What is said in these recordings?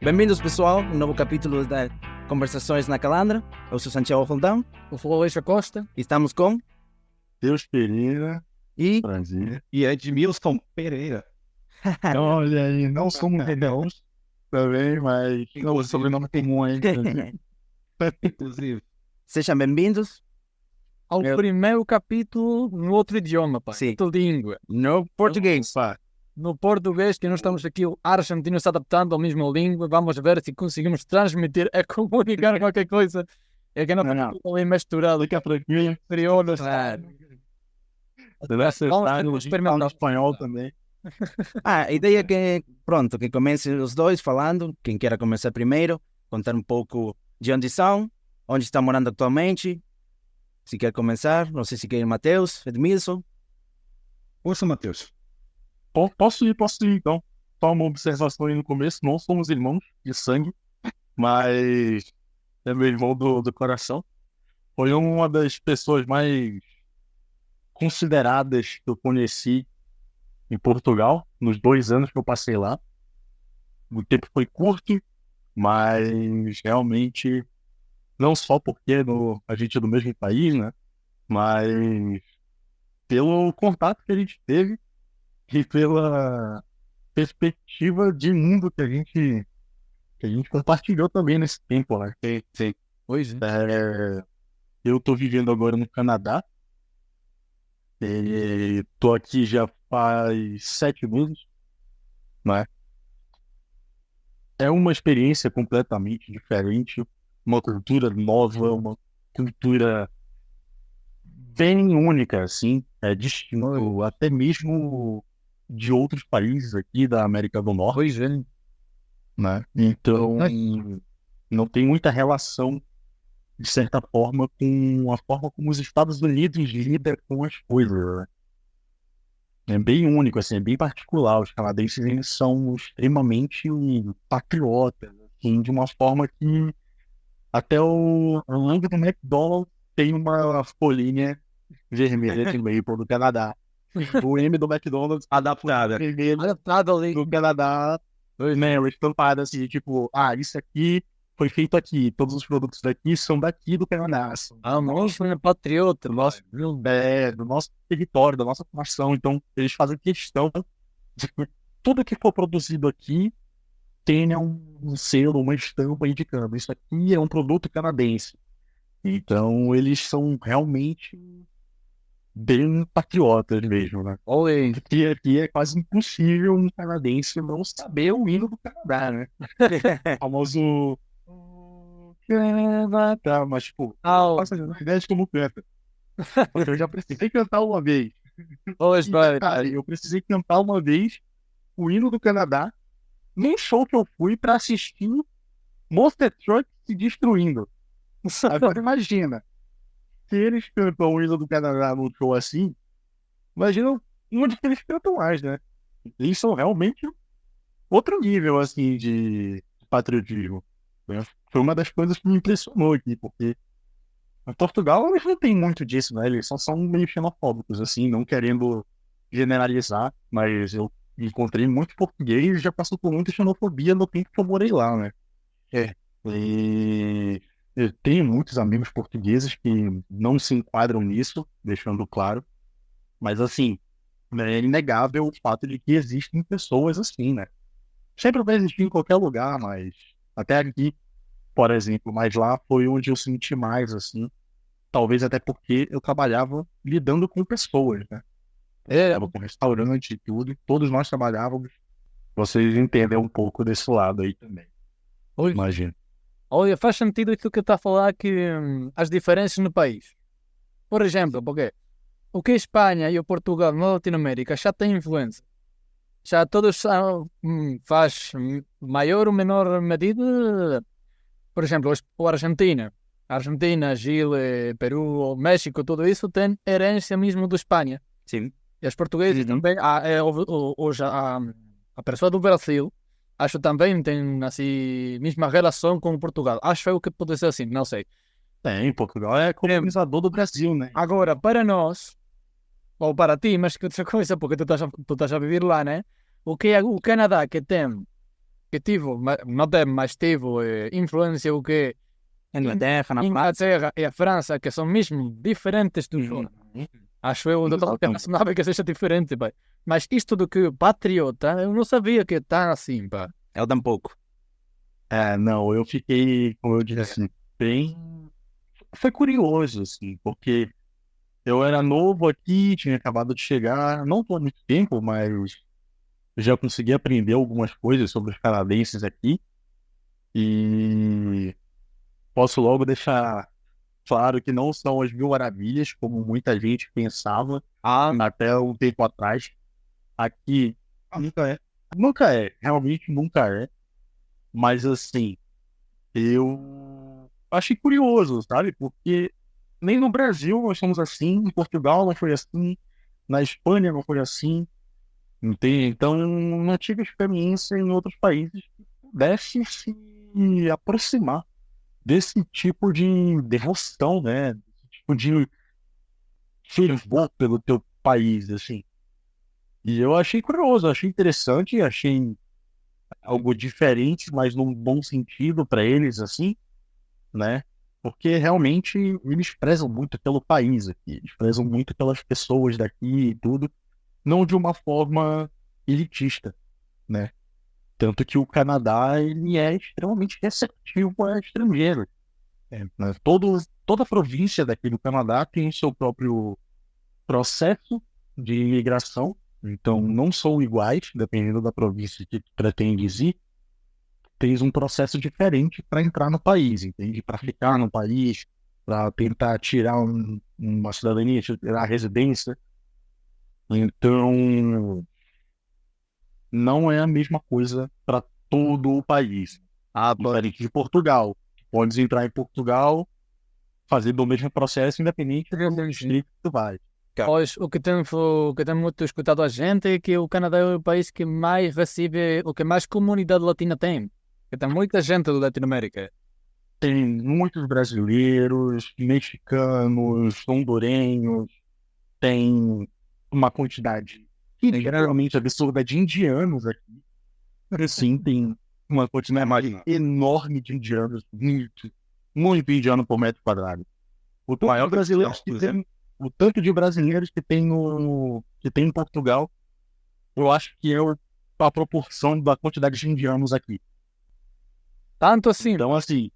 Bem-vindos, pessoal, um novo capítulo da Conversações na Calandra. Eu sou Santiago Roldão. Eu sou o Aleixo Costa. E estamos com... Deus Pereira. E... Prazer. E Edmilson Pereira. Olha aí, não somos irmãos também, mas não, o sobrenome comum aí. Inclusive. Sejam bem-vindos Ao primeiro capítulo no outro idioma, pai. Sim. Outra língua. no português. No português, que nós estamos aqui, o argentino se adaptando à mesma língua. Vamos ver se conseguimos transmitir, comunicar qualquer coisa. É que não está ali misturado. Fica tranquilo. Crioulos. Claro. Vamos experimentar espanhol também. A ideia é que, pronto, que comecem os dois falando, quem queira começar primeiro, contar um pouco de onde são, onde estão morando atualmente. Se quer começar, não sei se quer Matheus, Edmilson. Ouça, Matheus. Posso ir então. Só uma observação aí no começo, não somos irmãos de sangue, mas é meu irmão do coração. Foi uma das pessoas mais consideradas que eu conheci em Portugal, nos 2 anos que eu passei lá. O tempo foi curto, mas realmente, não só porque a gente é do mesmo país, né? Mas pelo contato que a gente teve e pela perspectiva de mundo que a gente compartilhou também nesse tempo, né? Sim. Pois Eu tô vivendo agora no Canadá. E tô aqui já faz 7 meses, né? É uma experiência completamente diferente, uma cultura nova, uma cultura bem única, assim, distinto até mesmo de outros países aqui da América do Norte, Pois é. né? Então, não tem muita relação, de certa forma, com a forma como os Estados Unidos lidam com as coisas, né? É bem único, assim, é bem particular. Os canadenses, eles são extremamente patriotas, assim, de uma forma que até o logo do McDonald's tem uma folhinha vermelha de maple do Canadá. O M do McDonald's Adaptada. vermelho Adaptado ali. do Canadá, né, estampada assim, tipo, isso aqui foi feito aqui, todos os produtos daqui são daqui do Canadá. Nossa, é patriota. Do nosso território, da nossa nação. Então, eles fazem questão de que tudo que for produzido aqui tenha um selo, uma estampa indicando isso aqui é um produto canadense. Então, eles são realmente bem patriotas mesmo, né? Olha, Porque aqui é quase impossível um canadense não saber o hino do Canadá, né? O famoso... Tá, mas tipo, faça ideia de como canta. Eu já precisei cantar uma vez. Cara, eu precisei cantar uma vez o hino do Canadá num show que eu fui pra assistir Monster Truck se destruindo. Agora imagina, se eles cantam o hino do Canadá num show assim, imagina onde que eles cantam mais, né? Eles são realmente outro nível, assim, de patriotismo. Foi uma das coisas que me impressionou aqui, porque em Portugal eles não tem muito disso, né? Eles são meio xenofóbicos, assim, não querendo generalizar, mas eu encontrei muito português e já passou por muita xenofobia no tempo que eu morei lá, né? E eu tenho muitos amigos portugueses que não se enquadram nisso, deixando claro, mas assim, é inegável o fato de que existem pessoas assim, né? Sempre vai existir em qualquer lugar, mas até aqui, por exemplo, mas lá foi onde eu senti mais, assim, talvez até porque eu trabalhava lidando com pessoas, né? Estava com restaurante e tudo, e todos nós trabalhávamos. Vocês entendem um pouco desse lado aí também. Imagina. Olha, faz sentido aquilo que eu estou a falar, que as diferenças no país. Por exemplo, porque o que a Espanha e o Portugal na Latinoamérica já têm influência. Já todos faz maior ou menor medida. Por exemplo, a Argentina, Chile, Peru, México, tudo isso tem herência mesmo da Espanha. Sim. E os portugueses também. Hoje a pessoa do Brasil, acho também tem assim mesma relação com Portugal. Acho eu que pode ser assim, não sei. Tem, Portugal é colonizador do Brasil, né? Agora, para nós, ou para ti, mas que outra coisa, porque tu estás a viver lá, né? O que é o Canadá, que tem que tive, não teve, mas tive influência o que Inglaterra, na Inglaterra e a França, que são mesmo diferentes dos outros. Acho eu, doutor, não é que seja diferente, pai. Mas isto do que patriota, eu não sabia que tá assim, pá. Eu tampouco. Não, eu fiquei, como eu disse assim, bem... Foi curioso, assim, porque eu era novo aqui, tinha acabado de chegar, não tô há muito tempo, mas já consegui aprender algumas coisas sobre os canadenses aqui. E posso logo deixar claro que não são as mil maravilhas, como muita gente pensava até um tempo atrás. Aqui Nunca é. nunca é, realmente nunca é. Mas assim, eu achei curioso, sabe? Porque nem no Brasil nós somos assim, em Portugal não foi assim, na Espanha não foi assim, entende? Então não tive experiência em outros países que pudesse se aproximar desse tipo de devoção, né? Desse tipo de fervor pelo teu país, assim. E eu achei curioso, achei interessante, achei algo diferente, mas num bom sentido para eles, assim, né? Porque realmente eles prezam muito pelo país aqui, eles prezam muito pelas pessoas daqui e tudo, não de uma forma elitista, né? Tanto que o Canadá, ele é extremamente receptivo a estrangeiros. Né? Toda província daqui do Canadá tem seu próprio processo de imigração, então não são iguais, dependendo da província que tu pretendes ir, tens um processo diferente para entrar no país, entende? Para ficar no país, para tentar tirar uma cidadania, tirar a residência. Então, não é a mesma coisa para todo o país. Diferente de Portugal. Podes entrar em Portugal fazendo o mesmo processo, independente do distrito que tu vai. Pois, o que tem muito escutado a gente é que o Canadá é o país que mais recebe, o que mais comunidade latina tem. Que tem muita gente da Latinoamérica. Tem muitos brasileiros, mexicanos, hondurenhos, tem uma quantidade geralmente absurda de indianos aqui. Sim, tem uma quantidade enorme de indianos, muito indiano por metro quadrado. O tanto de brasileiros que tem, o tanto de brasileiros que tem em Portugal, eu acho que é a proporção da quantidade de indianos aqui. Tanto assim. Então, assim,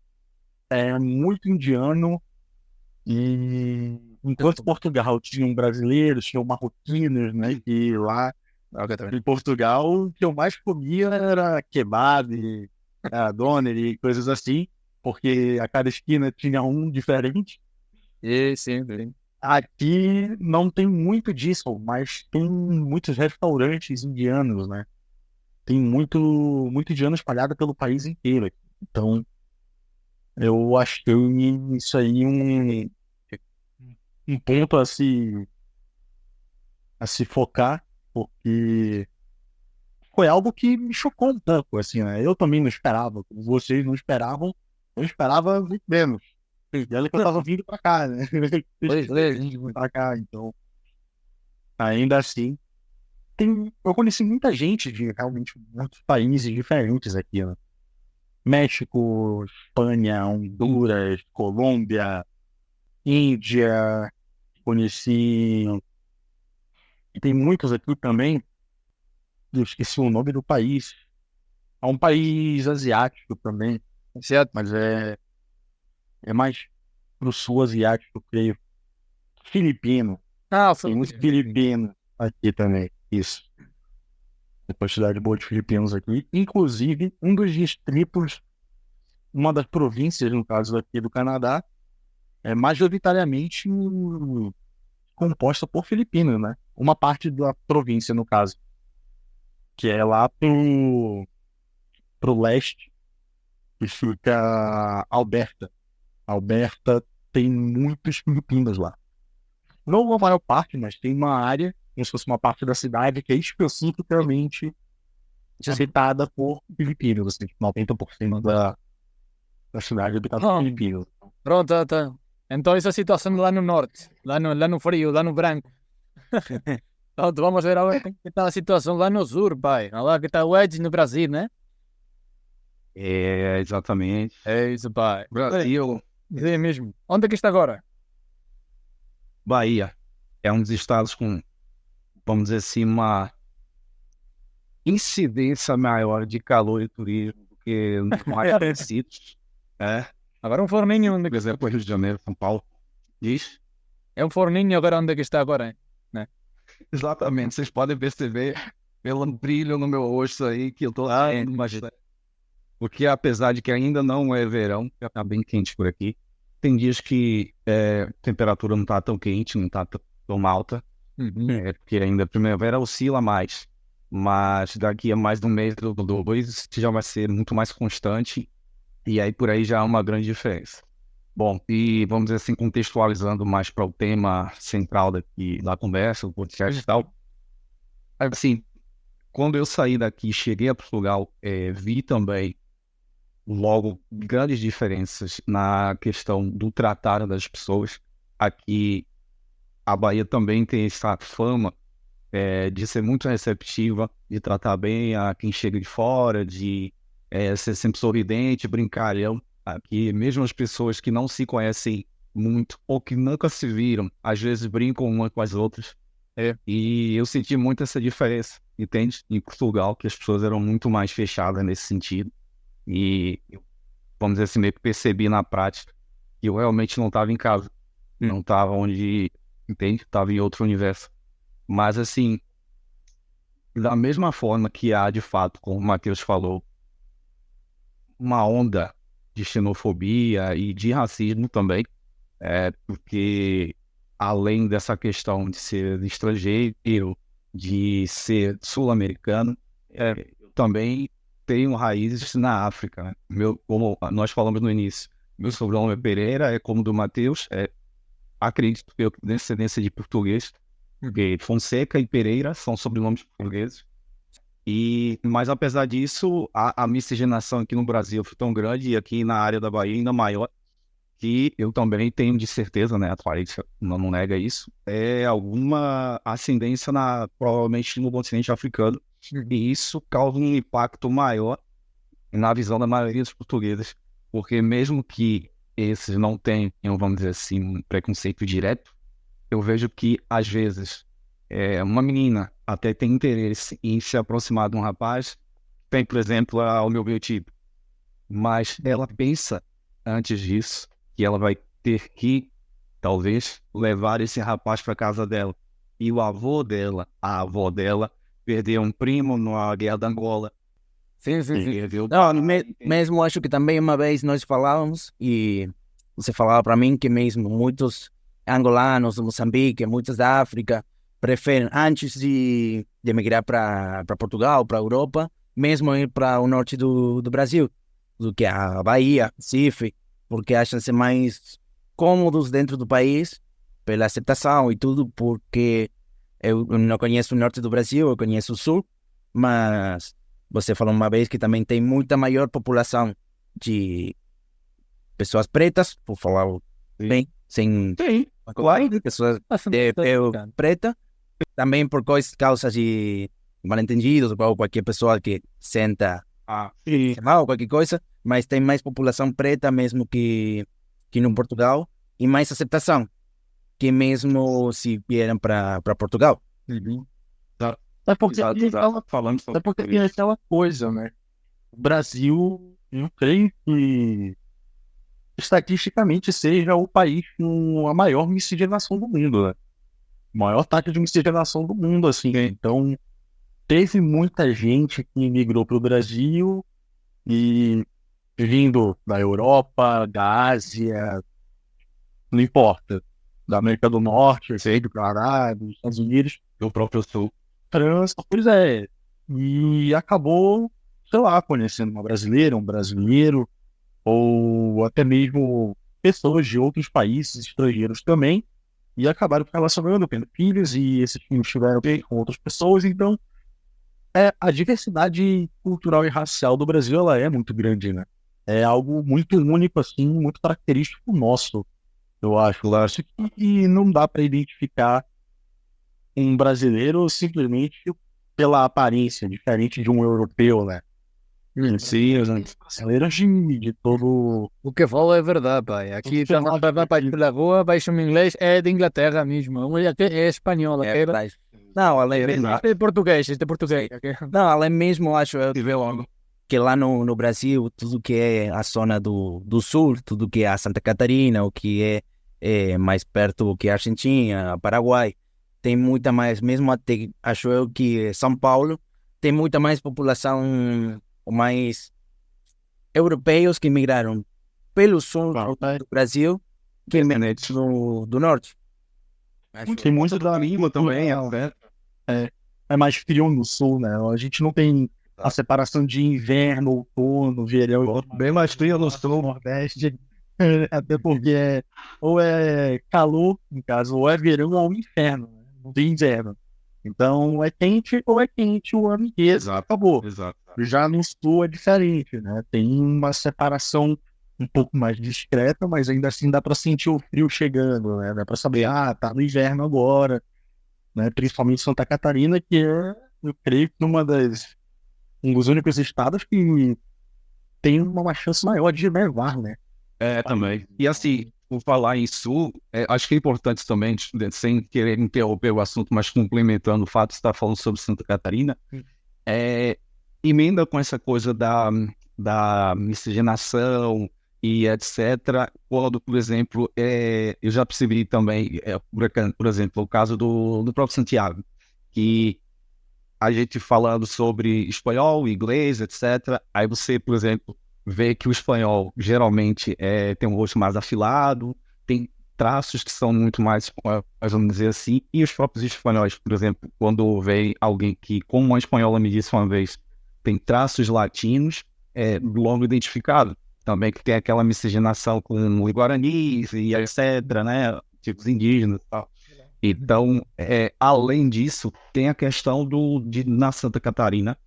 é muito indiano e enquanto Portugal tinham brasileiros, tinham marroquinos, né? E lá em Portugal o que eu mais comia era kebab, doner e coisas assim, porque a cada esquina tinha um diferente. Sim. Aqui não tem muito disso, mas tem muitos restaurantes indianos, né? Tem muito indiano espalhado pelo país inteiro. Então, eu achei isso aí um ponto a se focar, porque foi algo que me chocou um pouco, assim, né? Eu também não esperava, como vocês não esperavam, eu esperava muito menos. E olha que eu tava vindo pra cá, né? Vindo pra cá, então, ainda assim, eu conheci muita gente de realmente muitos países diferentes aqui, né? México, Espanha, Honduras, Colômbia, Índia, conheci. E tem muitos aqui também, eu esqueci o nome do país. É um país asiático também, mas é mais pro sul asiático, eu creio. Filipino. Tem muitos filipinos aqui também, isso. Tem quantidade boa de filipinos aqui. Inclusive, um dos distritos, uma das províncias, no caso aqui do Canadá, é majoritariamente composta por filipinos, né? Uma parte da província, no caso, que é lá pro leste, que fica Alberta. Alberta tem muitos filipinos lá. Não a maior parte, mas tem uma área, como se fosse uma parte da cidade, que é especificamente habitada por filipinos, assim, 90% da cidade é habitada por filipinos. Pronto, tá. Então essa situação lá no norte, lá no frio, lá no branco. Pronto, vamos ver agora que está a situação lá no sul, pai. Lá que está o Edge no Brasil, né? É, exatamente. É isso, pai. Brasil, É mesmo. Onde é que está agora? Bahia, é um dos estados com, vamos dizer assim, uma incidência maior de calor e turismo do que nos mais sítios. Agora um forninho. Onde... Por exemplo, Rio de Janeiro, São Paulo. Diz? É um forninho agora onde é que está agora, hein? Exatamente. Vocês podem perceber pelo brilho no meu rosto aí que eu tô rindo bastante. Porque apesar de que ainda não é verão, já tá bem quente por aqui. Tem dias que a temperatura não tá tão quente, não tá tão alta. Porque ainda a primavera oscila mais. Mas daqui a mais de um mês ou dois, já vai ser muito mais constante. E aí por aí já há uma grande diferença. Bom, e vamos dizer assim, contextualizando mais para o tema central da conversa, o podcast e tal. Assim, quando eu saí daqui, cheguei a Portugal, vi também logo grandes diferenças na questão do tratar das pessoas. Aqui, a Bahia também tem essa fama de ser muito receptiva, de tratar bem a quem chega de fora, de ser sempre sorridente, brincalhão. Aqui, mesmo as pessoas que não se conhecem muito ou que nunca se viram, às vezes brincam umas com as outras. E eu senti muito essa diferença, entende? Em Portugal, que as pessoas eram muito mais fechadas nesse sentido. E, vamos dizer assim, meio que percebi na prática que eu realmente não estava em casa. Não estava onde, entende? Estava em outro universo. Mas, assim, da mesma forma que há, de fato, como o Matheus falou, uma onda de xenofobia e de racismo também, porque além dessa questão de ser estrangeiro, de ser sul-americano, eu também tenho raízes na África, né? Como nós falamos no início, meu sobrenome é Pereira, é como do Matheus, acredito que eu tenho descendência de português, porque Fonseca e Pereira são sobrenomes portugueses. Mas apesar disso, a miscigenação aqui no Brasil foi tão grande e aqui na área da Bahia ainda maior, que eu também tenho de certeza, né, a Clarissa não nega isso, alguma ascendência provavelmente no continente africano, e isso causa um impacto maior na visão da maioria dos portugueses, porque mesmo que esses não tenham, vamos dizer assim, um preconceito direto, eu vejo que às vezes uma menina até tem interesse em se aproximar de um rapaz, tem, por exemplo, o meu biotipo, mas ela pensa antes disso que ela vai ter que, talvez, levar esse rapaz para casa dela. E o avô dela, a avó dela, perdeu um primo na Guerra da Angola. Sim. Não, mesmo acho que também uma vez nós falávamos e você falava para mim que mesmo muitos angolanos do Moçambique, muitos da África, preferem, antes de emigrar para Portugal, para a Europa, mesmo ir para o norte do Brasil, do que a Bahia, Recife, porque acham-se mais cômodos dentro do país, pela aceitação e tudo, porque eu não conheço o norte do Brasil, eu conheço o sul, mas você falou uma vez que também tem muita maior população de pessoas pretas, por falar bem, sem pessoas de pele preta, também por causas de mal-entendidos ou qualquer pessoa que senta mal, qualquer coisa, mas tem mais população preta mesmo que no Portugal e mais aceitação que mesmo se vieram para Portugal. É porque tem aquela coisa, né? O Brasil, eu creio que estatisticamente seja o país com a maior miscigenação do mundo, né? Maior taxa de miscigenação do mundo, assim. Então, teve muita gente que migrou para o Brasil e vindo da Europa, da Ásia, não importa, da América do Norte, do Canadá, dos Estados Unidos, do próprio Sul. França, pois é. E acabou, sei lá, conhecendo uma brasileira, um brasileiro, ou até mesmo pessoas de outros países estrangeiros também, e acabaram se relacionando, tendo filhos, e esses filhos tiveram com outras pessoas. Então, a diversidade cultural e racial do Brasil, ela é muito grande, né? É algo muito único, assim, muito característico nosso, eu acho. Eu acho que não dá para identificar um brasileiro simplesmente pela aparência, diferente de um europeu, né? Sim, os brasileiros de todo. O que falo é verdade, pai. Aqui já vai pela rua, baixa-me inglês, é de Inglaterra mesmo. É espanhola. É verdade. Não, além, Este é português, este é português. Ok? não, além mesmo, acho eu que lá no Brasil, tudo que é a zona do sul, tudo que é a Santa Catarina, o que é mais perto que a Argentina, Paraguai, tem muita mais, mesmo até, acho eu que São Paulo tem muita mais população, mais europeus que migraram pelo sul do Brasil que do norte. Tem muito da língua também, é mais frio no sul, né? A gente não tem a separação de inverno, outono, verão, bem mais frio no sul, nordeste, até porque ou é calor, no caso, ou é verão ou inferno, né? Não tem inverno. Então é quente ou é quente o ano inteiro, Exato. acabou. Exato. Já no sul é diferente, né? Tem uma separação um pouco mais discreta, mas ainda assim dá para sentir o frio chegando, né? Dá para saber, tá no inverno agora, né? Principalmente Santa Catarina, que é, eu creio que um dos únicos estados que tem uma chance maior de nevar, né? Também. E assim, por falar em sul, acho que é importante também, sem querer interromper o assunto, mas complementando o fato de estar falando sobre Santa Catarina, emenda com essa coisa da miscigenação e etc. Quando, por exemplo, eu já percebi também, por exemplo, o caso do próprio Santiago, que a gente falando sobre espanhol, inglês, etc. Aí você, por exemplo, vê que o espanhol geralmente tem um rosto mais afilado, tem traços que são muito mais, vamos dizer assim, e os próprios espanhóis, por exemplo, quando vem alguém que, como uma espanhola me disse uma vez, tem traços latinos, logo identificado. Também que tem aquela miscigenação com os guaranis e etc, né, tipos indígenas e tal. Então, além disso, tem a questão na Santa Catarina,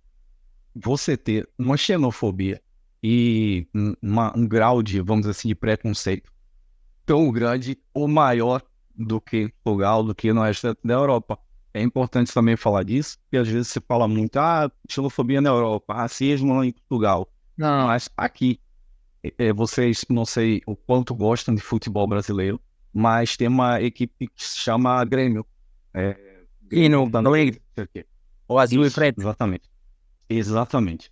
você ter uma xenofobia e um grau de, vamos dizer assim, de preconceito tão grande ou maior do que Portugal, do que no resto da Europa. É importante também falar disso, porque às vezes se fala muito, xenofobia na Europa, racismo em Portugal. Não, Mas aqui, vocês não sei o quanto gostam de futebol brasileiro, mas tem uma equipe que se chama Grêmio. E no Alegre, o azul e preto. Exatamente.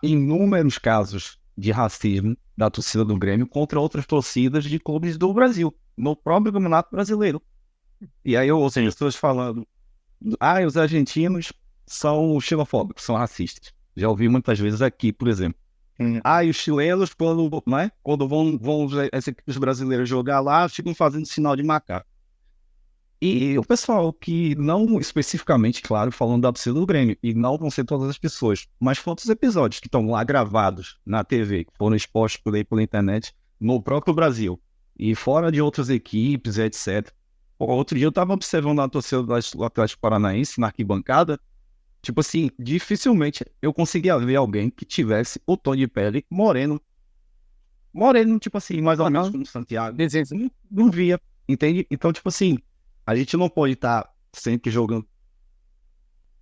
Inúmeros casos de racismo da torcida do Grêmio contra outras torcidas de clubes do Brasil, no próprio Campeonato Brasileiro. E aí eu ouço pessoas falando, os argentinos são xenofóbicos, são racistas. Já ouvi muitas vezes aqui, por exemplo. E os chilenos, quando vão as equipes brasileiras jogar lá, ficam fazendo sinal de macaco. E o pessoal que não especificamente, claro, falando da torcida do Grêmio, e não vão ser todas as pessoas, mas quantos episódios que estão lá gravados na TV, que foram expostos por aí pela internet, no próprio Brasil, e fora de outras equipes, etc. Outro dia eu estava observando a torcida do Atlético Paranaense na arquibancada, tipo assim, dificilmente eu conseguia ver alguém que tivesse o tom de pele moreno, tipo assim, mais ou menos como Santiago. Não via, entende? Então, tipo assim, a gente não pode estar sempre jogando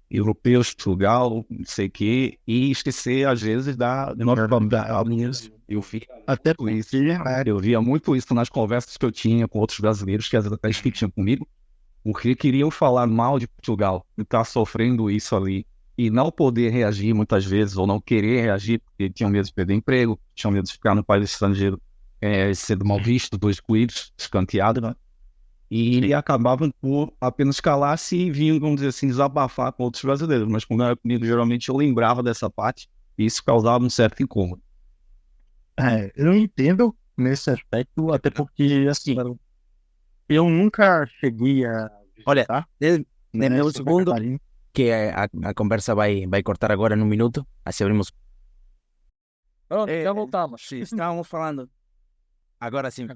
europeus, Portugal, não sei o quê, e esquecer, às vezes, da eu via até com isso. Eu via muito isso nas conversas que eu tinha com outros brasileiros, que às vezes até discutiam comigo, porque queriam falar mal de Portugal, e estar sofrendo isso ali, e não poder reagir muitas vezes, ou não querer reagir, porque tinham medo de perder emprego, tinham medo de ficar no país estrangeiro, sendo mal visto, excluídos, escanteado, né? E acabavam por apenas calar-se e vinham, vamos dizer assim, desabafar com outros brasileiros. Mas quando era comigo, geralmente eu lembrava dessa parte e isso causava um certo incômodo. Eu entendo nesse aspecto, até porque, assim, eu nunca cheguei a Olha, dê-me um segundo, que a conversa vai cortar agora num minuto, assim abrimos. Pronto, já voltamos. Sim, estávamos falando. Agora sim.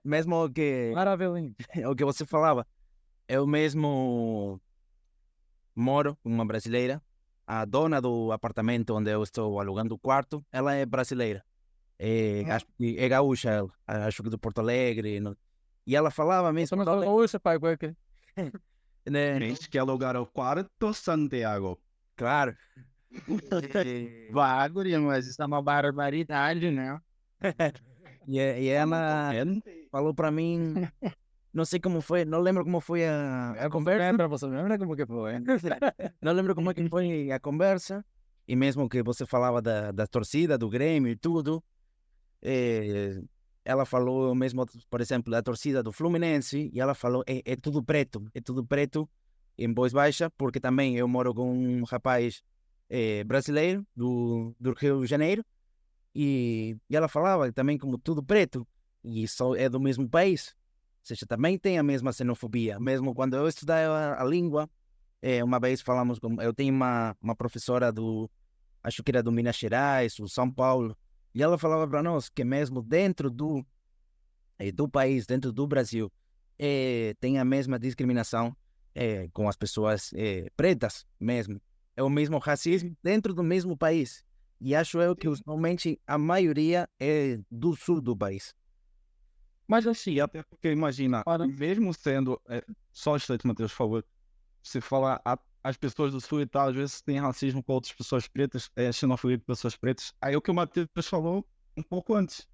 Mesmo que Maravilhinho. o que você falava, eu mesmo moro com uma brasileira. A dona do apartamento onde eu estou alugando o quarto, ela é brasileira. Acho que é gaúcha ela, acho que de Porto Alegre. E ela falava mesmo. Você não é gaúcha, pai, qual é que? Né? Gente que alugar o quarto, Santiago. Claro. Vá, guria, mas isso é uma barbaridade, né? E ela falou pra mim, não sei como foi, não lembro como foi a conversa. Lembra, você lembra como que foi? Não lembro como é que foi a conversa. E mesmo que você falava da torcida, do Grêmio e tudo, ela falou mesmo, por exemplo, da torcida do Fluminense, e ela falou, é tudo preto em Voz Baixa, porque também eu moro com um rapaz brasileiro do Rio de Janeiro, e ela falava também como tudo preto, e só é do mesmo país, ou seja, também tem a mesma xenofobia, mesmo quando eu estudava a língua, uma vez falamos, eu tenho uma professora acho que era do Minas Gerais, do São Paulo, e ela falava para nós que mesmo dentro do país, dentro do Brasil, tem a mesma discriminação com as pessoas pretas mesmo. É o mesmo racismo dentro do mesmo país. E acho eu que usualmente a maioria é do sul do país. Mas assim, até porque imagina, mesmo sendo. Só um instante, Matheus, por favor. Você fala, as pessoas do sul e tal, às vezes tem racismo com outras pessoas pretas, xenofobia com pessoas pretas. Aí o que o Matheus falou um pouco antes.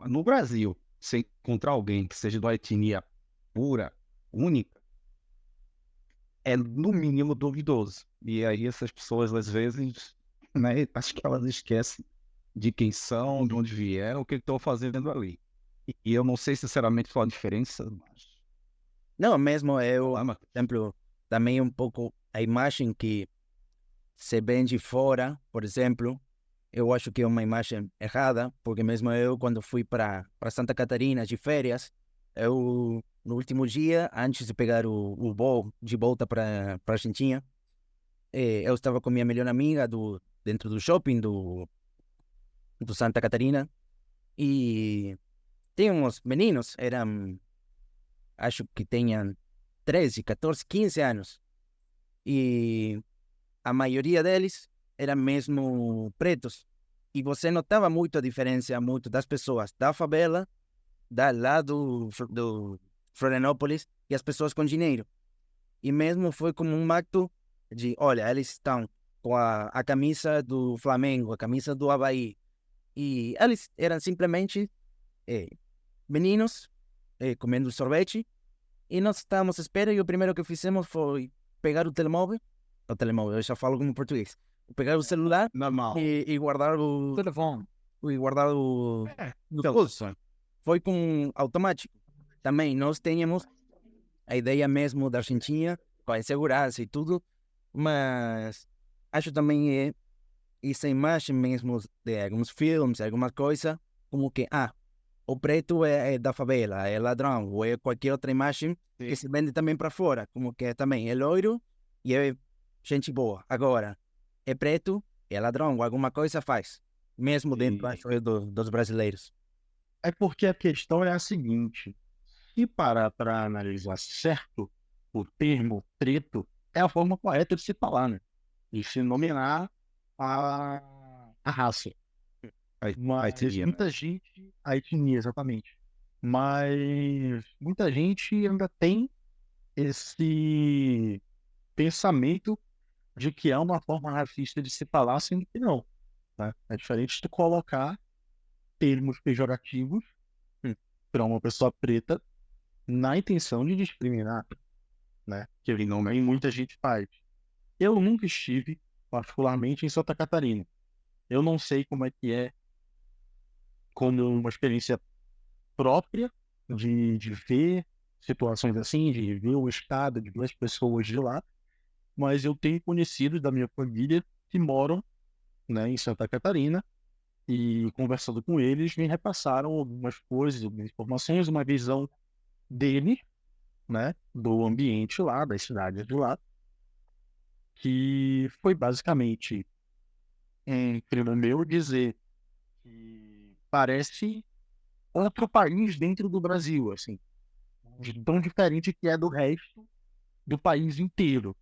No Brasil, você encontrar alguém que seja de uma etnia pura, única, é no mínimo duvidoso. E aí essas pessoas, às vezes, né, acho que elas esquecem de quem são, de onde vieram, o que estão fazendo ali. E eu não sei sinceramente qual a diferença, mas... Não, mesmo eu, por exemplo, também um pouco a imagem que se vê de fora, por exemplo, eu acho que é uma imagem errada, porque mesmo eu, quando fui para Santa Catarina de férias, eu, no último dia, antes de pegar o voo de volta para a Argentina, eu estava com minha melhor amiga dentro do shopping do Santa Catarina, e tem uns meninos, acho que tinham 13, 14, 15 anos, e a maioria deles eram mesmo pretos. E você notava muito a diferença muito das pessoas da favela, lá do Florianópolis, e as pessoas com dinheiro. E mesmo foi como um acto de, olha, eles estão com a camisa do Flamengo, a camisa do Avaí. E eles eram simplesmente meninos comendo sorvete. E nós estávamos à espera, e o primeiro que fizemos foi pegar o telemóvel, eu já falo como português, pegar o celular Normal. e guardar o Telefone. e guardar no pulso. Foi com automático. Também nós tínhamos a ideia mesmo da Argentina, com a insegurança e tudo, mas acho também essa imagem mesmo de alguns filmes, alguma coisa, como que, o preto é da favela, é ladrão, ou é qualquer outra imagem que se vende também para fora, como que também é loiro e é gente boa. Agora, é preto, é ladrão, ou alguma coisa faz, mesmo dentro dos brasileiros. É porque a questão é a seguinte: se parar para analisar certo, o termo preto é a forma correta de se falar, né? De se nominar a raça. Mas muita gente, a etnia, exatamente. Mas muita gente ainda tem esse pensamento de que é uma forma racista de se falar, sendo que não. Né? É diferente de colocar termos pejorativos para uma pessoa preta na intenção de discriminar, né? Que muita gente faz. Eu nunca estive, particularmente, em Santa Catarina. Eu não sei como é que é, como uma experiência própria de ver situações assim, de ver o estado, de ver as pessoas de lá, mas eu tenho conhecidos da minha família que moram, né, em Santa Catarina, e conversando com eles, me repassaram algumas coisas, algumas informações, uma visão dele, né, do ambiente lá, das cidades de lá, que foi basicamente primo meu dizer que parece outro país dentro do Brasil, assim, de tão diferente que é do resto do país inteiro,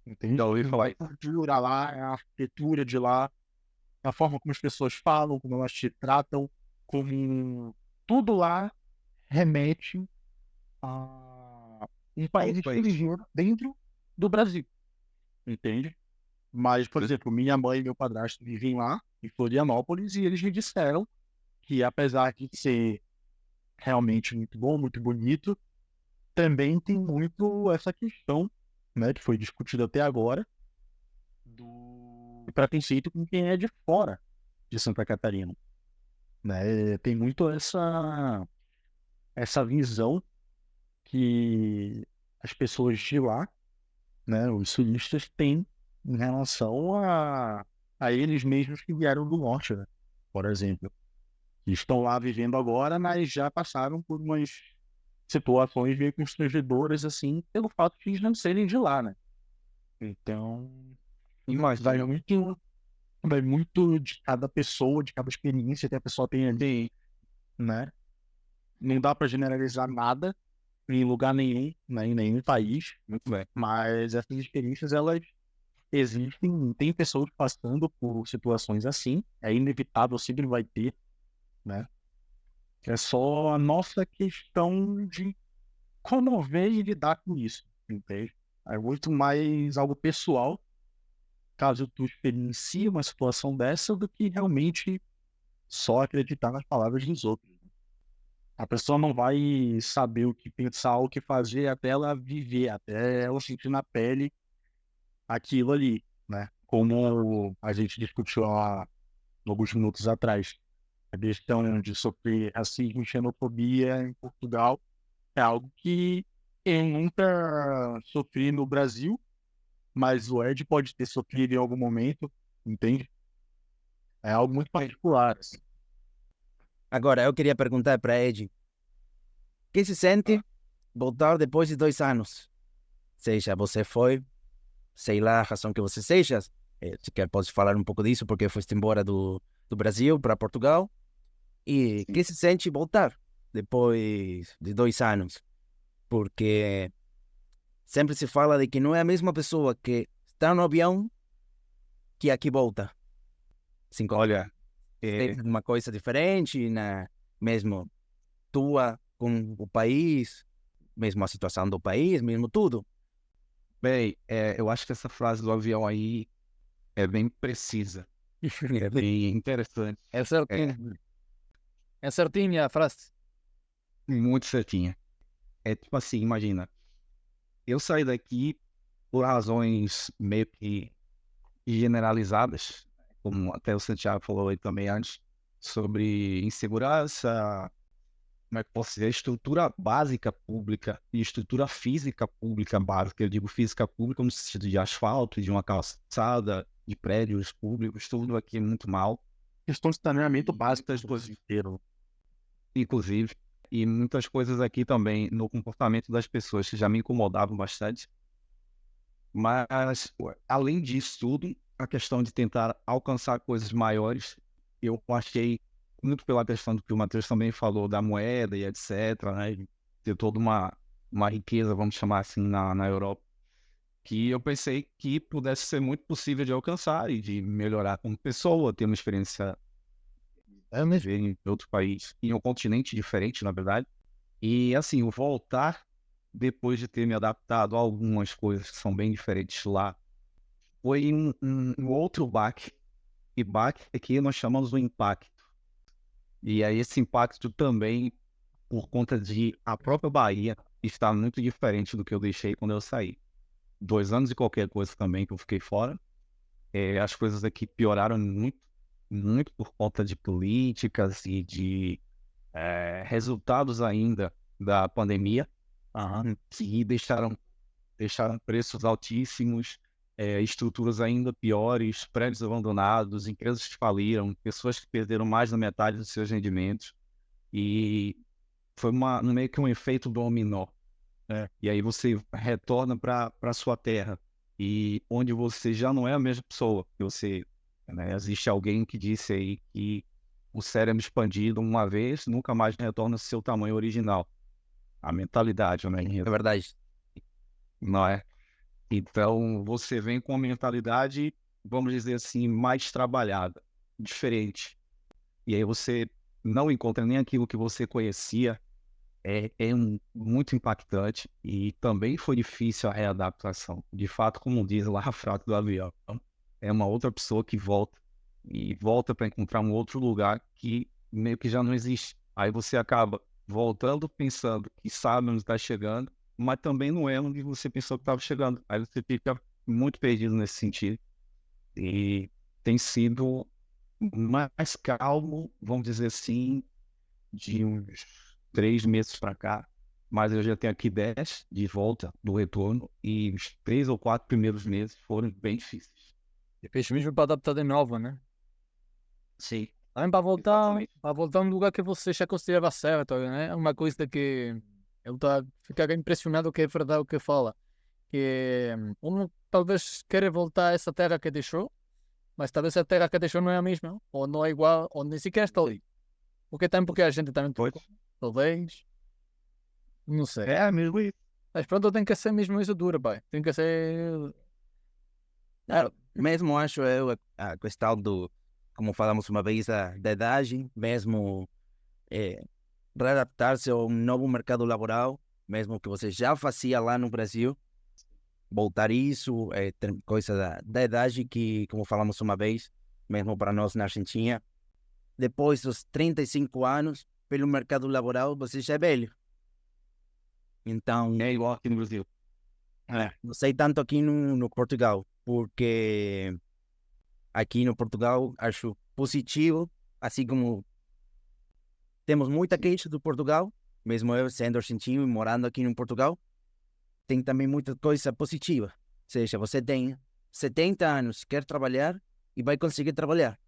entende? Já ouvi falar. A cultura lá, a arquitetura de lá, a forma como as pessoas falam, como elas te tratam, como tudo lá remete a um país estrangeiro dentro do Brasil, entende? Mas, por exemplo, minha mãe e meu padrasto vivem lá, em Florianópolis, e eles me disseram que, apesar de ser realmente muito bom, muito bonito, também tem muito essa questão, né, que foi discutida até agora, do preconceito com quem é de fora de Santa Catarina, né? Tem muito essa visão que as pessoas de lá, né, os sulistas têm em relação a eles mesmos que vieram do norte, né? Por exemplo, que estão lá vivendo agora, mas já passaram por umas situações meio constrangedoras, assim, pelo fato de eles não serem de lá, né? Então, vai muito, vai muito de cada pessoa, de cada experiência que a pessoa tem ali, né? Não dá para generalizar nada em lugar nenhum, né, em nenhum país, Muito bem. mas essas experiências, elas existem, tem pessoas passando por situações assim, é inevitável, sempre vai ter, né? É só a nossa questão de como ver e lidar com isso, entende? É muito mais algo pessoal, caso tu experiencie uma situação dessa, do que realmente só acreditar nas palavras dos outros. A pessoa não vai saber o que pensar, o que fazer, até ela viver, até ela sentir na pele aquilo ali, né? Como a gente discutiu há alguns minutos atrás. A questão de sofrer racismo e xenofobia em Portugal é algo que eu nunca sofri no Brasil, mas o Ed pode ter sofrido em algum momento, entende? É algo muito particular, assim. Agora, eu queria perguntar para Ed, que se sente voltar depois de 2 anos? Seja, você foi, sei lá, a razão que você seja, se quer pode falar um pouco disso, porque foste embora do Brasil para Portugal, e que se sente voltar depois de 2 anos? Porque sempre se fala de que não é a mesma pessoa que está no avião que a que volta. Sim, Olha, tem uma coisa diferente, né? Mesmo tua com o país, mesmo a situação do país, mesmo tudo. bem, eu acho que essa frase do avião aí é bem precisa, é bem interessante, É certinho. É certinho a frase. muito certinha. É tipo assim, imagina, eu saí daqui por razões meio que generalizadas, como até o Santiago falou aí também antes, sobre insegurança, como é que posso dizer, estrutura básica pública e estrutura física pública básica. Eu digo física pública no sentido de asfalto, de uma calçada, de prédios públicos, tudo aqui é muito mal. Questão de saneamento básico das coisas inteiras. Inclusive, e muitas coisas aqui também no comportamento das pessoas que já me incomodavam bastante. Mas, além disso tudo, a questão de tentar alcançar coisas maiores, eu achei, muito pela questão do que o Matheus também falou, da moeda e etc., né, ter toda uma riqueza, vamos chamar assim, na Europa, que eu pensei que pudesse ser muito possível de alcançar e de melhorar como pessoa, ter uma experiência viver em outro país, em um continente diferente, na verdade. E, assim, o voltar, depois de ter me adaptado a algumas coisas que são bem diferentes lá, foi um outro baque. E baque aqui nós chamamos de impacto. E aí esse impacto também, por conta de a própria Bahia estar muito diferente do que eu deixei quando eu saí. 2 anos e qualquer coisa também que eu fiquei fora. As coisas aqui pioraram muito, muito por conta de políticas e de resultados ainda da pandemia, que deixaram preços altíssimos, estruturas ainda piores, prédios abandonados, empresas que faliram, pessoas que perderam mais da metade dos seus rendimentos. E foi meio que um efeito dominó. E aí você retorna para a sua terra, e onde você já não é a mesma pessoa. Que você, né, existe alguém que disse aí que o cérebro expandido uma vez nunca mais retorna ao seu tamanho original. A mentalidade, né? É verdade. Não é? Então, você vem com uma mentalidade, vamos dizer assim, mais trabalhada, diferente. E aí você não encontra nem aquilo que você conhecia. Muito impactante e também foi difícil a readaptação. De fato, como diz lá a frase do avião, é uma outra pessoa que volta e volta para encontrar um outro lugar que meio que já não existe. Aí você acaba voltando pensando que sabe onde está chegando, mas também não é onde você pensou que estava chegando. Aí você fica muito perdido nesse sentido. E tem sido mais calmo, vamos dizer assim, de uns 3 meses para cá. Mas eu já tenho aqui 10 de volta do retorno e os 3 ou 4 primeiros meses foram bem difíceis. Depois mesmo para adaptar de novo, né? Sim. Também para voltar a um lugar que você já considerava certo, né? Uma coisa que eu estou a ficar impressionado que é verdade o que fala. Que talvez queira voltar a essa terra que deixou, mas talvez a terra que deixou não é a mesma, ou não é igual, ou nem sequer está ali. Porque a gente também trocou, talvez. Não sei. É mesmo isso. Mas pronto, tem que ser mesmo isso dura, pai. Tem que ser. Mesmo acho eu a questão do, como falamos uma vez, da idade, mesmo readaptar-se a um novo mercado laboral, mesmo que você já fazia lá no Brasil, voltar isso, tem coisa da idade que, como falamos uma vez, mesmo para nós na Argentina, depois dos 35 anos, pelo mercado laboral, você já é velho. Então, É igual aqui no Brasil. não sei tanto aqui no Portugal, porque aqui no Portugal acho positivo, assim como temos muita queixa do Portugal, mesmo eu sendo argentino e morando aqui no Portugal, tem também muita coisa positiva. Ou seja, você tem 70 anos, quer trabalhar e vai conseguir trabalhar.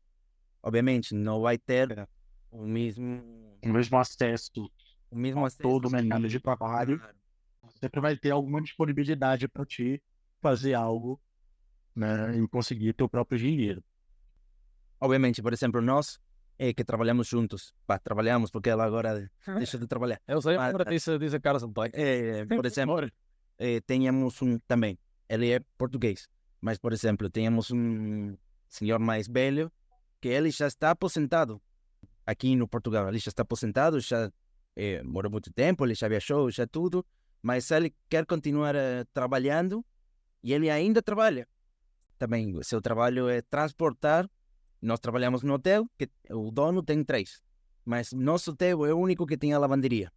Obviamente, não vai ter o mesmo acesso a todo o mercado de trabalho. Sempre vai ter alguma disponibilidade para te fazer algo, né, e conseguir teu próprio dinheiro. Obviamente, por exemplo, nós que trabalhamos juntos, trabalhamos porque ela agora deixa de trabalhar. Eu sei, Mas, agora diz a cara pai. por exemplo, tínhamos também, ele é português, mas, por exemplo, tínhamos um senhor mais velho que ele já está aposentado aqui no Portugal. Ele já está aposentado, já morou muito tempo, ele já viajou, já tudo, mas ele quer continuar trabalhando e ele ainda trabalha. Também, seu trabalho é transportar. Nós trabalhamos no hotel, que o dono tem 3, mas nosso hotel é o único que tem a lavanderia.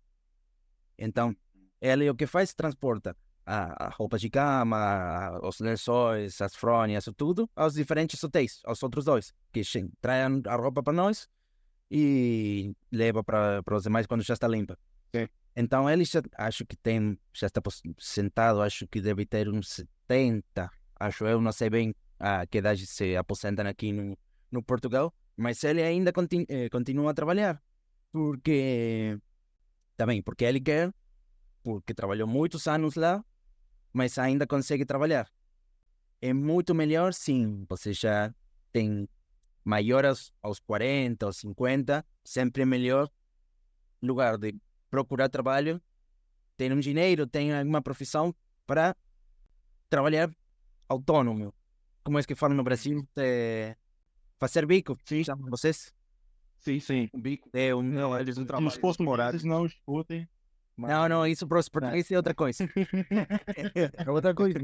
Então, ele o que faz, transporta a roupa de cama, os lençóis, as fronhas, tudo, aos diferentes hotéis, aos outros 2, que traem a roupa para nós e leva para os demais quando já está limpa. Sim. Então, ele acho que já está sentado, acho que deve ter uns 70, acho eu, não sei bem a que idade se aposentam aqui no Portugal, mas ele ainda continua a trabalhar, porque ele quer, porque trabalhou muitos anos lá, mas ainda consegue trabalhar. É muito melhor, sim, você já tem maior aos 40 ou 50, sempre é melhor, lugar de procurar trabalho, ter um dinheiro, ter alguma profissão para trabalhar autônomo. Como é que falam no Brasil? Fazer bico, sim, chamam vocês? Sim. Um bico. Não, eles não trabalham. Os portugueses não escutem. Não, isso para os portugueses é outra coisa. É outra coisa.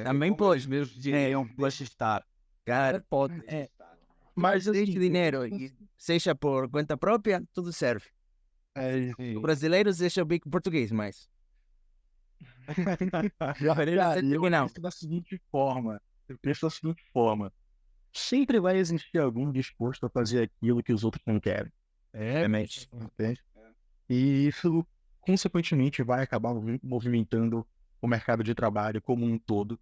Também pode. Mesmo diriam estar. Cara, pode. Mas deixe dinheiro, e seja por conta própria, tudo serve. O brasileiro deixa o bico português, mas... Eu penso da seguinte forma. Sempre vai existir alguém disposto a fazer aquilo que os outros não querem. Realmente. Entende? E isso, consequentemente, vai acabar movimentando o mercado de trabalho como um todo,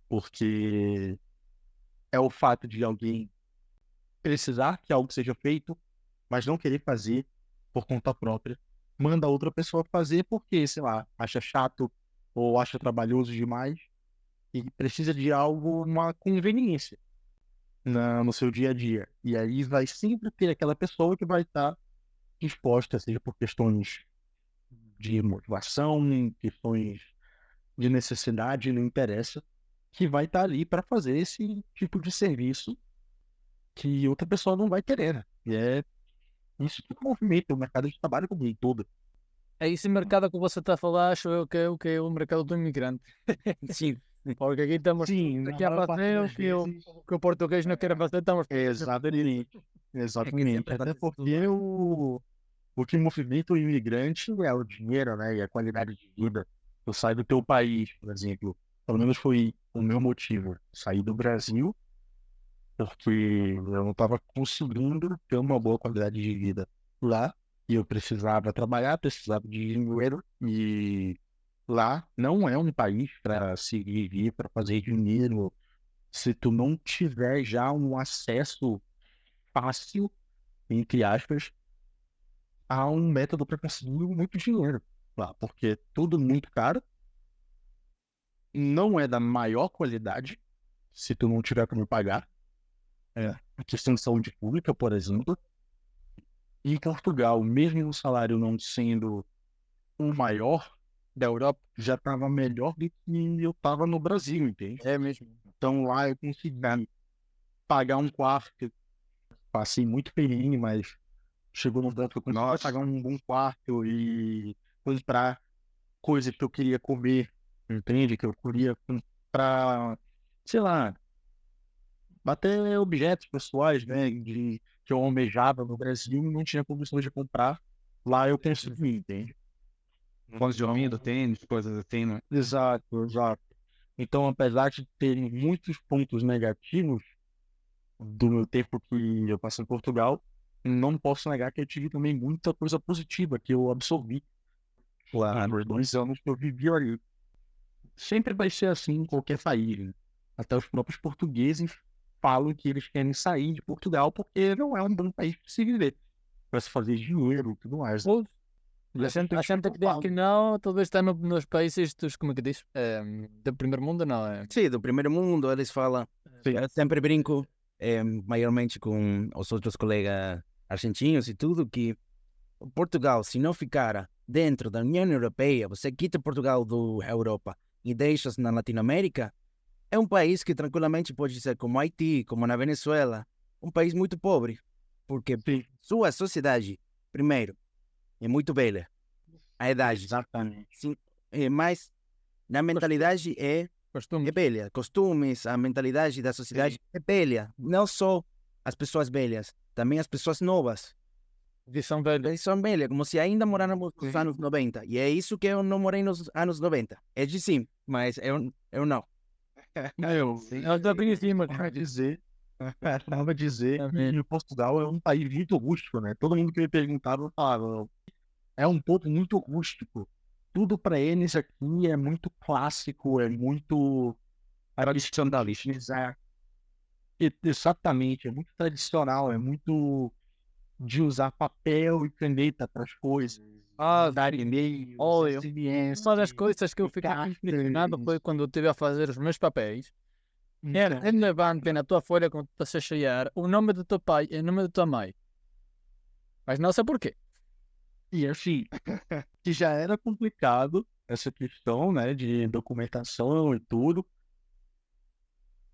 porque é o fato de alguém precisar que algo seja feito, mas não querer fazer por conta própria, manda outra pessoa fazer porque, sei lá, acha chato ou acha trabalhoso demais e precisa de algo, uma conveniência no seu dia a dia. E aí vai sempre ter aquela pessoa que vai estar disposta, seja por questões de motivação, questões de necessidade, não interessa, que vai estar ali para fazer esse tipo de serviço que outra pessoa não vai querer, né? E é isso que movimenta o mercado de trabalho como um todo. É esse mercado que você está a falar, acho eu que é o mercado do imigrante. Sim, Porque aqui estamos Sim, aqui a na maior parte fazer o das que vezes. o português não quer fazer, estamos Exatamente. Exatamente. sempre Até acontece porque o que movimenta o imigrante é o dinheiro, né? E a qualidade de vida. Eu saio do teu país, por exemplo. Pelo menos foi o meu motivo. Sair do Brasil porque eu não estava conseguindo ter uma boa qualidade de vida lá. E eu precisava trabalhar, precisava de dinheiro. E lá não é um país para se viver, para fazer dinheiro. Se tu não tiver já um acesso fácil, entre aspas, a um método para conseguir muito dinheiro lá, porque é tudo muito caro, não é da maior qualidade, se tu não tiver como pagar. A questão de saúde pública, por exemplo. Em Portugal, mesmo o salário não sendo o maior da Europa, já estava melhor do que eu estava no Brasil, entende? É mesmo. Então lá eu consegui pagar um quarto, passei muito perrengue, mas chegou num ponto que eu consegui pagar um bom quarto e comprar coisa que eu queria comer, entende? Que eu queria comprar, sei lá, até objetos pessoais, né? Que eu almejava no Brasil e não tinha condições de comprar. Lá eu consegui, entende? Fones de ouvido, tênis, coisas assim, né? Exato, exato. Então, apesar de terem muitos pontos negativos do meu tempo que eu passei em Portugal, não posso negar que eu tive também muita coisa positiva que eu absorvi lá nos 2 anos que eu vivi ali. Sempre vai ser assim em qualquer país, né? Até os próprios portugueses falam que eles querem sair de Portugal porque não é um bom país para se viver, para se fazer dinheiro e tudo mais. A gente que diz que não, talvez está nos países dos, como é que diz? Do primeiro mundo, não é? sim, do primeiro mundo, eles falam. Eu sempre brinco, maiormente com os outros colegas argentinos e tudo, que Portugal, se não ficar dentro da União Europeia, você quita Portugal da Europa e deixa-se na Latinoamérica, é um país que tranquilamente pode ser como Haiti, como na Venezuela, um país muito pobre, porque sua sociedade, primeiro, é muito velha, a idade, Exatamente. sim, mas na mentalidade é velha, costumes, a mentalidade da sociedade é velha, não só as pessoas velhas, também as pessoas novas. São velhos. Eles são velhos, como se ainda moráramos nos anos 90. E é isso que eu não morei nos anos 90. É de sim, mas eu não. Eu já conheci, mas Para dizer que Portugal é um país muito rústico, né? Todo mundo que me perguntava falava, é um povo muito rústico. Tudo para eles aqui é muito clássico, é muito tradicionalista. Exatamente, é muito tradicional, é muito de usar papel e caneta para as coisas. Dar e-mail, olha, SMS. uma das coisas que eu fiquei impressionado foi quando eu estive a fazer os meus papéis. Era relevante na tua folha quando estás a cheiar o nome do teu pai e o nome da tua mãe. Mas não sei porquê. E assim, que já era complicado essa questão, né, de documentação e tudo.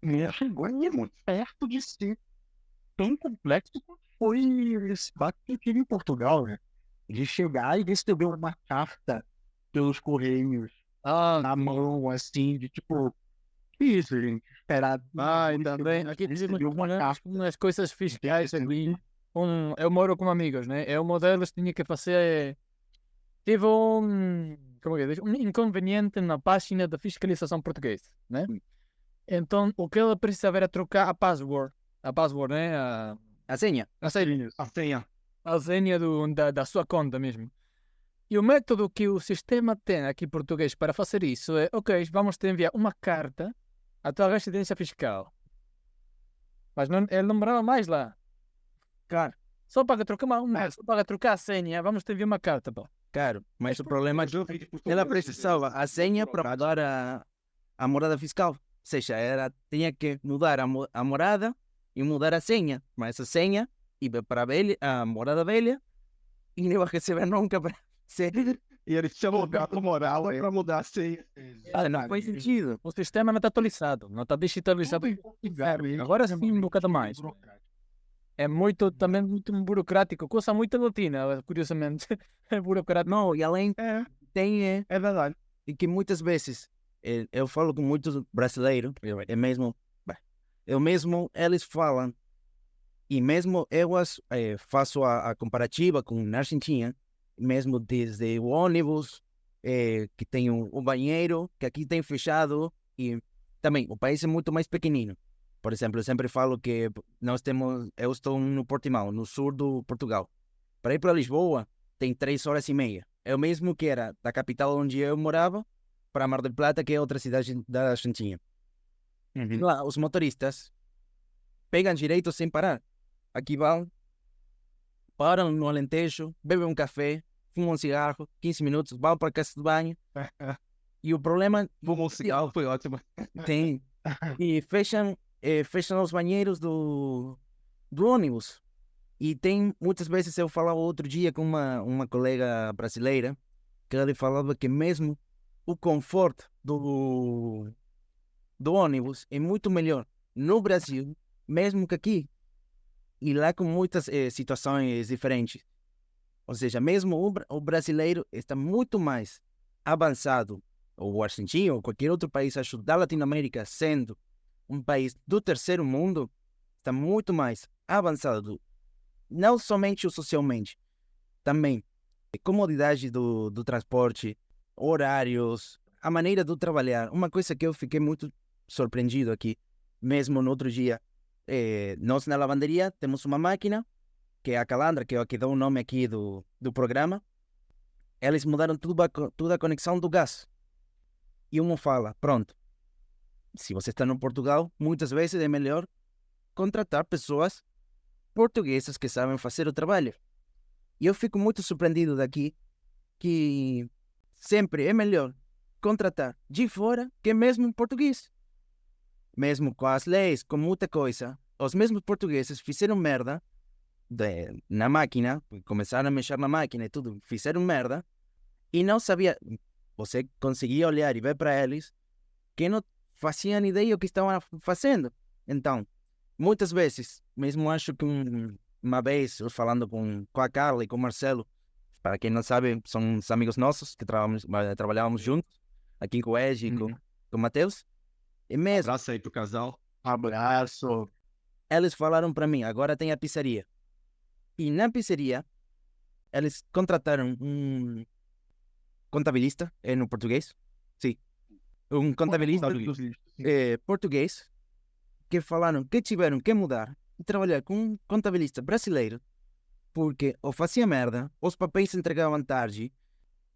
E chegou aí muito perto de ser tão complexo quanto foi esse fato que eu tive em Portugal, né? De chegar e receber uma carta pelos correios na mão, assim, de tipo, que isso, gente? Esperar. Ainda bem. Aqui tive umas coisas fiscais aqui. Eu moro com amigos, né? Eu, uma delas, tinha que fazer. Tive como é que diz? Um inconveniente na página da fiscalização portuguesa, né? Então, o que ela precisava era trocar a password. A password, né? A senha. A senha. A senha. A senha da sua conta mesmo. E o método que o sistema tem aqui em português para fazer isso é: ok, vamos te enviar uma carta à tua residência fiscal. Mas não, ele não morava mais lá. Claro. Só para trocar a senha, vamos te enviar uma carta, pô. Claro, mas o problema é que ela precisava a senha para mudar a morada fiscal. Ou seja, tinha que mudar a morada e mudar a senha. Mas a senha ia para a morada velha e não ia receber nunca para ser. E eles chamam o gato moral para mudar a senha. Não faz sentido. O sistema não está atualizado, não está digitalizado. Agora sim, um bocado mais. É muito, também muito burocrático, coisa muito latina, curiosamente. É burocrático. Não, e além tem É verdade. e que muitas vezes eu falo com muitos brasileiros, eu mesmo eles falam e mesmo eu faço a comparativa com na Argentina, mesmo desde o ônibus que tem o banheiro que aqui tem fechado e também o país é muito mais pequenino. Por exemplo, eu sempre falo que eu estou no Portimão, no sul do Portugal. Para ir para Lisboa tem 3 horas e meia. É o mesmo que era da capital onde eu morava para Mar del Plata, que é outra cidade da Argentina. Lá, os motoristas pegam direito sem parar. Aqui vão, param no Alentejo, bebem um café, fumam um cigarro, 15 minutos, vão para a casa de banho. E o problema Fumou um cigarro, foi ótimo. tem. E fecham os banheiros do ônibus. E tem, muitas vezes eu falava outro dia com uma colega brasileira, que ela falava que mesmo o conforto do ônibus é muito melhor no Brasil, mesmo que aqui. E lá com muitas situações diferentes. Ou seja, mesmo o brasileiro está muito mais avançado, ou o argentino, ou qualquer outro país, acho, da Latinoamérica, sendo um país do terceiro mundo, está muito mais avançado, não somente socialmente, também comodidade do transporte, horários, a maneira de trabalhar. Uma coisa que eu fiquei muito surpreendido aqui, mesmo no outro dia, nós na lavanderia temos uma máquina, que é a Calandra, que é a que dá o nome aqui do programa. Eles mudaram tudo a conexão do gás. E um fala, pronto, se você está no Portugal, muitas vezes é melhor contratar pessoas portuguesas que sabem fazer o trabalho. E eu fico muito surpreendido daqui que sempre é melhor contratar de fora que mesmo em português. Mesmo com as leis, com muita coisa, os mesmos portugueses fizeram merda na máquina, começaram a mexer na máquina e tudo, fizeram merda e não sabia. Você conseguia olhar e ver para eles que não faziam ideia do que estavam fazendo. Então, muitas vezes, mesmo acho que uma vez, eu falando com a Carla e com o Marcelo, para quem não sabe, são os amigos nossos que trabalhávamos juntos, aqui com o Egi e com o Matheus. E mesmo, Abraço aí pro casal. Abraço. eles falaram para mim, agora tem a pizzaria. E na pizzaria, eles contrataram um contabilista, no português? Sim. Um contabilista português, que falaram que tiveram que mudar e trabalhar com um contabilista brasileiro, porque ou fazia merda, os papéis se entregavam tarde,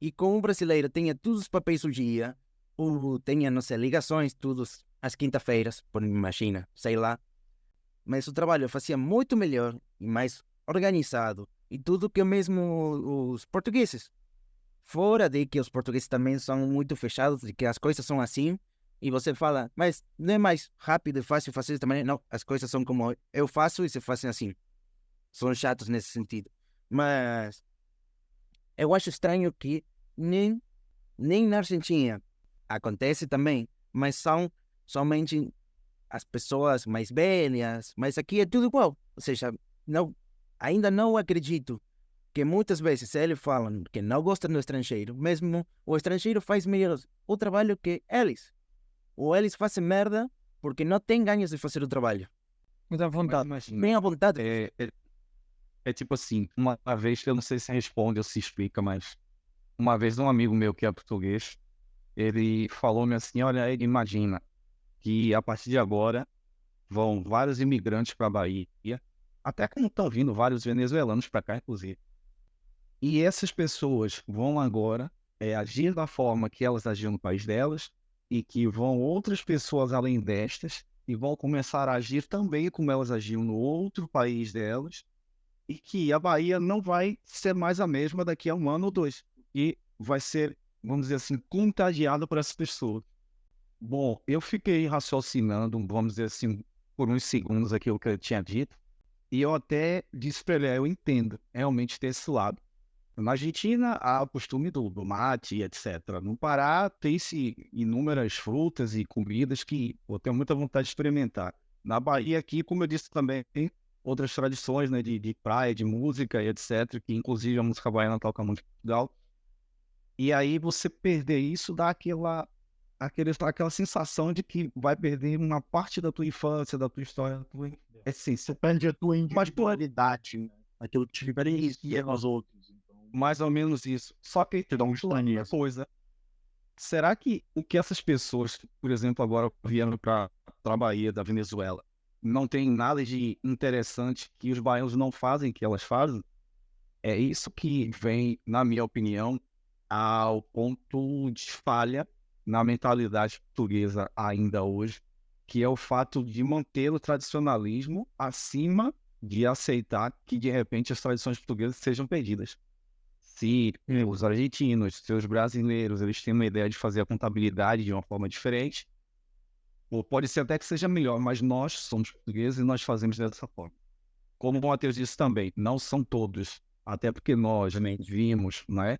e com o brasileiro tinha todos os papéis do dia, ou tinha, não sei, ligações, todos às quinta-feiras, por imagina, sei lá. Mas o trabalho fazia muito melhor e mais organizado, e tudo que mesmo os portugueses. Fora de que os portugueses também são muito fechados, de que as coisas são assim, e você fala, mas não é mais rápido e fácil fazer dessa maneira? Não, as coisas são como eu faço e se fazem assim. São chatos nesse sentido. Mas eu acho estranho que nem na Argentina acontece também, mas são somente as pessoas mais velhas, mas aqui é tudo igual. Ou seja, ainda não acredito que muitas vezes eles falam que não gostam do estrangeiro, mesmo o estrangeiro faz melhor o trabalho que eles. Ou eles fazem merda porque não têm ganhos de fazer o trabalho. Muita vontade. Mas, Bem à vontade. é tipo assim, uma vez, eu não sei se responde ou se explica, mas uma vez um amigo meu que é português, ele falou-me assim, olha, imagina que a partir de agora vão vários imigrantes para a Bahia, até como estão vindo vários venezuelanos para cá, inclusive. E essas pessoas vão agora agir da forma que elas agiam no país delas, e que vão outras pessoas além destas, e vão começar a agir também como elas agiam no outro país delas, e que a Bahia não vai ser mais a mesma daqui a um ano ou dois, e vai ser, vamos dizer assim, contagiada por essas pessoas. Bom, eu fiquei raciocinando, vamos dizer assim, por uns segundos aquilo que eu tinha dito, e eu até disse para ele, eu entendo realmente ter esse lado. Na Argentina, há o costume do mate, etc. No Pará, tem-se inúmeras frutas e comidas que eu tenho muita vontade de experimentar. Na Bahia, aqui, como eu disse também, outras tradições, né, de praia, de música e etc, que inclusive a música baiana toca muito em Portugal. E aí você perder isso dá aquela sensação de que vai perder uma parte da tua infância, da tua história, da tua essência. Você perde a tua individualidade, né? Aquilo que te diferencia dos outros. Então, Mais ou menos isso. Só que te dá um estranho. coisa. Será que o que essas pessoas, por exemplo, agora vieram para a Bahia, da Venezuela, não tem nada de interessante que os baianos não fazem, que elas fazem? É isso que vem, na minha opinião, ao ponto de falha na mentalidade portuguesa ainda hoje, que é o fato de manter o tradicionalismo acima de aceitar que, de repente, as tradições portuguesas sejam perdidas. Se os argentinos, se os brasileiros, eles têm uma ideia de fazer a contabilidade de uma forma diferente, ou pode ser até que seja melhor, mas nós somos portugueses e nós fazemos dessa forma. Como o Matheus disse também, não são todos, até porque nós vimos, né,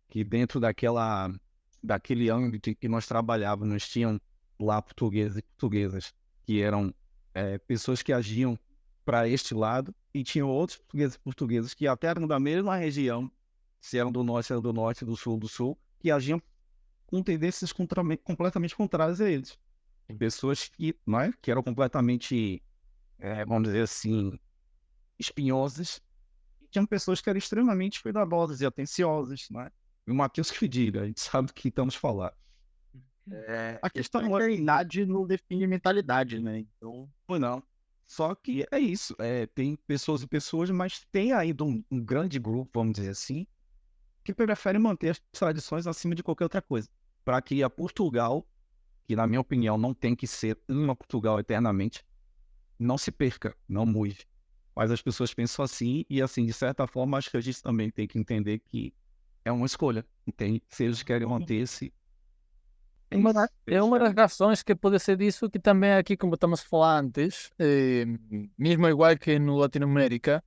que dentro daquele âmbito em que nós trabalhávamos, nós tínhamos lá portugueses e portuguesas, que eram pessoas que agiam para este lado, e tinham outros portugueses e portuguesas que até eram da mesma região, se eram do norte, do sul, que agiam com tendências completamente contrárias a eles. Pessoas que, não é, que eram completamente, vamos dizer assim, espinhosas, e tinham pessoas que eram extremamente cuidadosas e atenciosas, não é? E o Matheus que diga, a gente sabe do que estamos falando. A questão é que a idade não define mentalidade, né? Então, Não. Só que é isso. Tem pessoas e pessoas, mas tem ainda um grande grupo, vamos dizer assim, que prefere manter as tradições acima de qualquer outra coisa. Para que a Portugal, que na minha opinião não tem que ser uma Portugal eternamente, não se perca, não mude. Mas as pessoas pensam assim, e assim, de certa forma, acho que a gente também tem que entender que é uma escolha, entende? Se eles querem manter-se... É uma das razões que pode ser disso, que também aqui, como estamos a falar antes, mesmo igual que no Latinoamérica,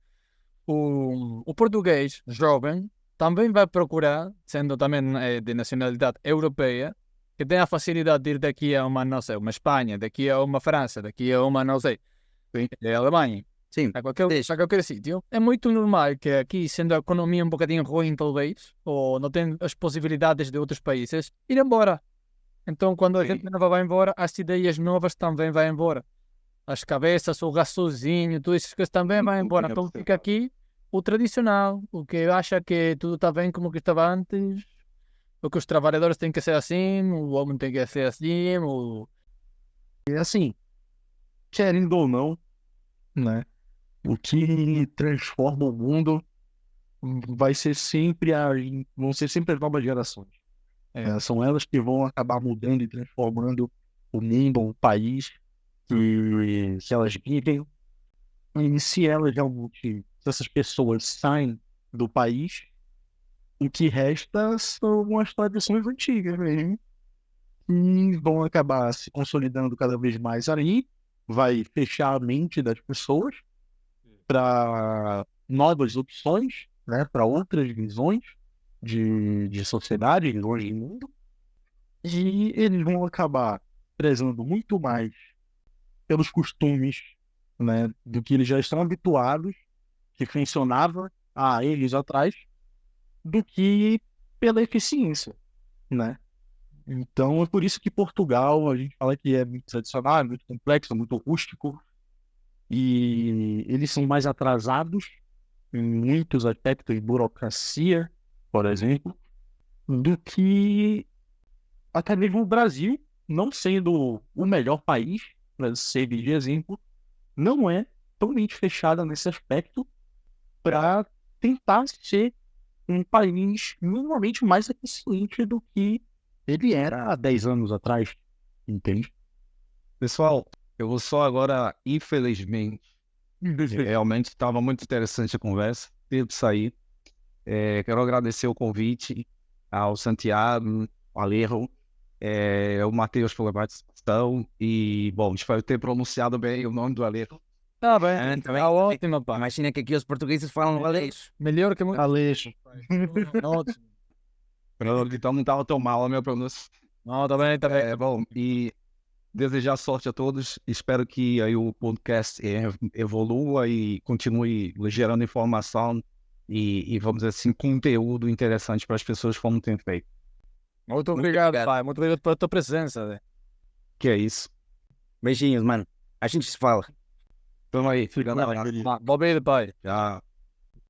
o português jovem também vai procurar, sendo também de nacionalidade europeia, que tenha a facilidade de ir daqui a uma, não sei, uma Espanha, daqui a uma França, daqui a uma, não sei, a Alemanha, Sim, a qualquer sítio. É muito normal que aqui, sendo a economia um bocadinho ruim, talvez, ou não tem as possibilidades de outros países, ir embora. Então, quando a gente nova vai embora, as ideias novas também vão embora. As cabeças, o raciocínio, tudo isso que também vai embora. Então, fica aqui o tradicional, o que acha que tudo está bem como que estava antes, o que os trabalhadores têm que ser assim, o homem tem que ser assim, é assim, querendo ou não, né? O que transforma o mundo vai ser sempre vão ser sempre as novas gerações. São elas que vão acabar mudando e transformando o mundo, o país que elas vivem. E se elas realmente, se essas pessoas saem do país, o que resta são as tradições antigas mesmo, e vão acabar se consolidando cada vez mais ali, vai fechar a mente das pessoas para novas opções, né, para outras visões de sociedade, visões de mundo, e eles vão acabar prezando muito mais pelos costumes, né, do que eles já estão habituados, que funcionava há anos atrás, do que pela eficiência, né? Então é por isso que Portugal, a gente fala que é muito tradicional, é muito complexo, é muito rústico, e eles são mais atrasados em muitos aspectos de burocracia, por exemplo, do que até mesmo o Brasil, não sendo o melhor país para servir de exemplo, não é totalmente fechada nesse aspecto para tentar ser um país minimamente mais eficiente do que ele era há 10 anos atrás, entende? Pessoal, eu vou só agora, infelizmente, realmente estava muito interessante a conversa, teve que sair. Quero agradecer o convite ao Santiago, ao Alejo, ao Matheus pela participação e, bom, espero ter pronunciado bem o nome do Alejo. Tá bem, tá ótimo, pá. Imagina que aqui os portugueses falam galês. Melhor que muito. Aleixo. Ótimo. Então não estava tão mal a minha pronúncia. Não, tá bem, tá bem. Bom, e desejar sorte a todos. Espero que aí o podcast evolua e continue gerando informação e vamos dizer assim, conteúdo interessante para as pessoas como tem feito. Muito obrigado, pai. Muito obrigado pela tua presença. Né? Que é isso. Beijinhos, mano. A gente se fala. Tamo aí. Fica na Bom vídeo, pai. Tchau.